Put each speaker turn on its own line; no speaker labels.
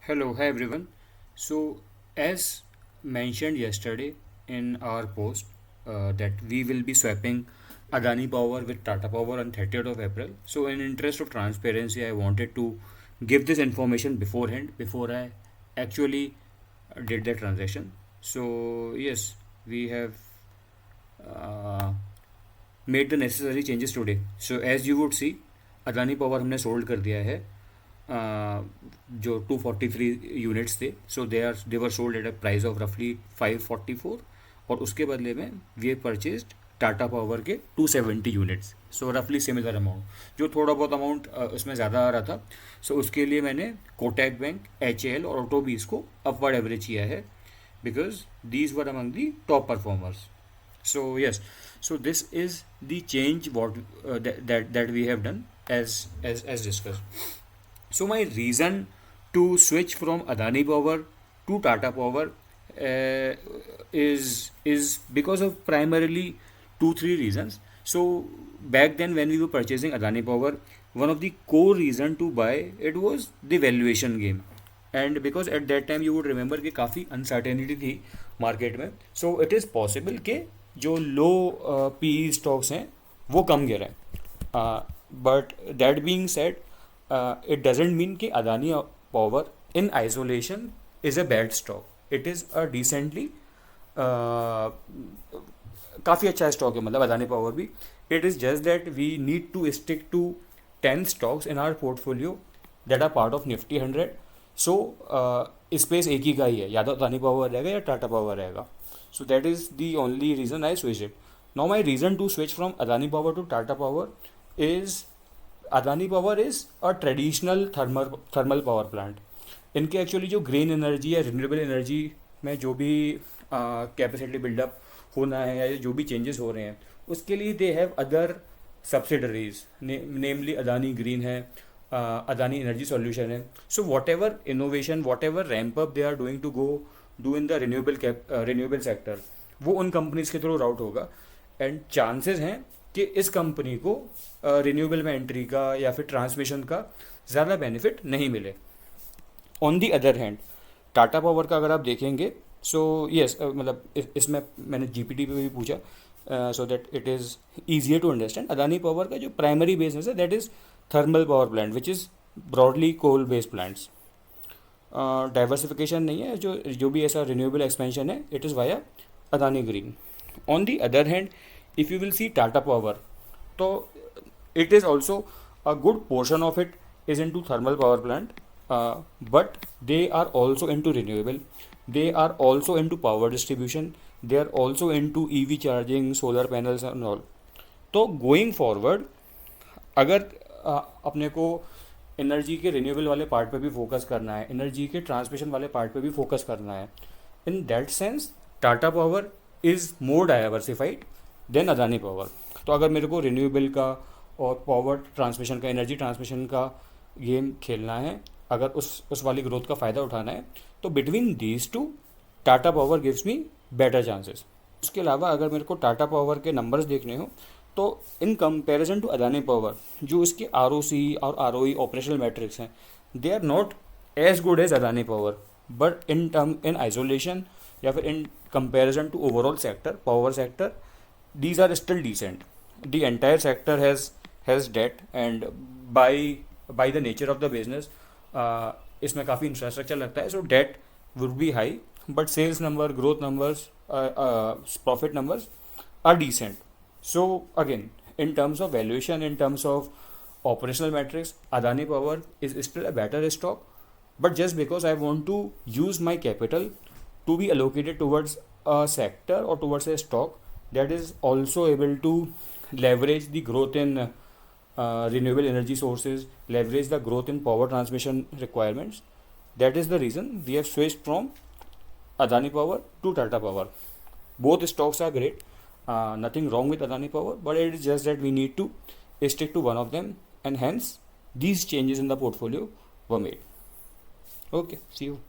Hello, hi everyone. So, as mentioned yesterday in our post, that we will be swapping Adani Power with Tata Power on 30th of April. So, in interest of transparency, I wanted to give this information beforehand before I actually did the transaction. So, yes, we have uh, made the necessary changes today. So, as you would see, Adani Power हमने sold कर दिया है जो 243 units थे. So they were sold at a price of रफली 544 और उसके बदले में वी परचेज्ड टाटा पावर के 270 यूनिट्स. सो रफली सिमिलर अमाउंट, जो थोड़ा बहुत अमाउंट उसमें ज़्यादा आ रहा था. सो उसके लिए मैंने कोटक बैंक, एच और ऑटोबीज को अपवर्ड एवरेज किया है because these were among the top performers. So yes, so this is the change what that we have done as discussed. So my reason to switch from Adani Power to Tata Power is because of primarily two three reasons. So back then when we were purchasing Adani Power, one of the core reason to buy it was the valuation game. And because at that time you would remember कि काफ़ी uncertainty थी market में. So it is possible कि जो लो P stocks हैं वो कम गिर हैं. But that being said, it doesn't mean कि Adani Power in isolation is a bad stock. It is a decently काफ़ी अच्छा स्टॉक है, मतलब अदानी पावर भी. It is just that we need to stick to 10 stocks in our portfolio that are part of Nifty 100. सो space एक ही का ही है, या तो अदानी पावर रहेगा या टाटा पावर रहेगा. So that is the only reason I switch it. Now my reason to switch from Adani power to Tata power is Adani power is a traditional thermal power plant. इनके एक्चुअली जो ग्रीन एनर्जी या renewable energy में जो भी capacity buildup होना है या जो भी चेंजेस हो रहे हैं उसके लिए they have other subsidiaries, namely Adani green है, अदानी एनर्जी सॉल्यूशन है. So whatever innovation, whatever ramp up they are doing to go do in the renewable sector, वो उन कंपनीज के थ्रू राउट होगा. एंड चांसेस हैं कि इस कंपनी को रिन्यूएबल में एंट्री का या फिर ट्रांसमिशन का ज़्यादा बेनिफिट नहीं मिले. On the other hand Tata power का अगर आप देखेंगे, सो यस, मतलब इसमें मैंने जीपीटी पे भी पूछा so that it is easier to understand. Adani Power का जो प्राइमरी बिजनेस है that is thermal power plant which is broadly coal based plants. Diversification नहीं है, जो जो भी ऐसा रिन्यूएबल एक्सपेंशन है it is via Adani Green. On the other hand if you will see Tata Power, तो it is also a good portion of it is into thermal power plant, but they are also into renewable, they are also into power distribution, they are also into EV charging, solar panels and all. तो going forward अगर अपने को energy के renewable वाले part पे भी focus करना है, एनर्जी के ट्रांसमिशन वाले पार्ट पे भी फोकस करना है, in that sense Tata power is more diversified than Adani power. तो अगर मेरे को रिन्यूएबल का और पावर ट्रांसमिशन का, एनर्जी ट्रांसमिशन का गेम खेलना है, अगर उस वाली ग्रोथ का फ़ायदा उठाना है, तो between these two Tata power gives me better chances. उसके अलावा अगर मेरे को टाटा पावर के नंबर्स देखने हो तो in comparison to Adani power जो इसके ROC और ROE ऑपरेशनल मैट्रिक्स हैं they are not as good as Adani power, but in isolation या फिर in comparison to overall sector, power sector, these are still decent. The entire sector has debt and by the nature of the business इसमें काफ़ी infrastructure लगता है. So debt would be high but sales number, growth numbers, profit numbers are decent. So again in terms of valuation, in terms of operational metrics, Adani Power is still a better stock, but just because I want to use my capital to be allocated towards a sector or towards a stock that is also able to leverage the growth in renewable energy sources, leverage the growth in power transmission requirements. That is the reason we have switched from Adani Power to Tata Power. Both stocks are great. Nothing wrong with Adani Power, but it is just that we need to stick to one of them, and hence these changes in the portfolio were made. Okay, see you.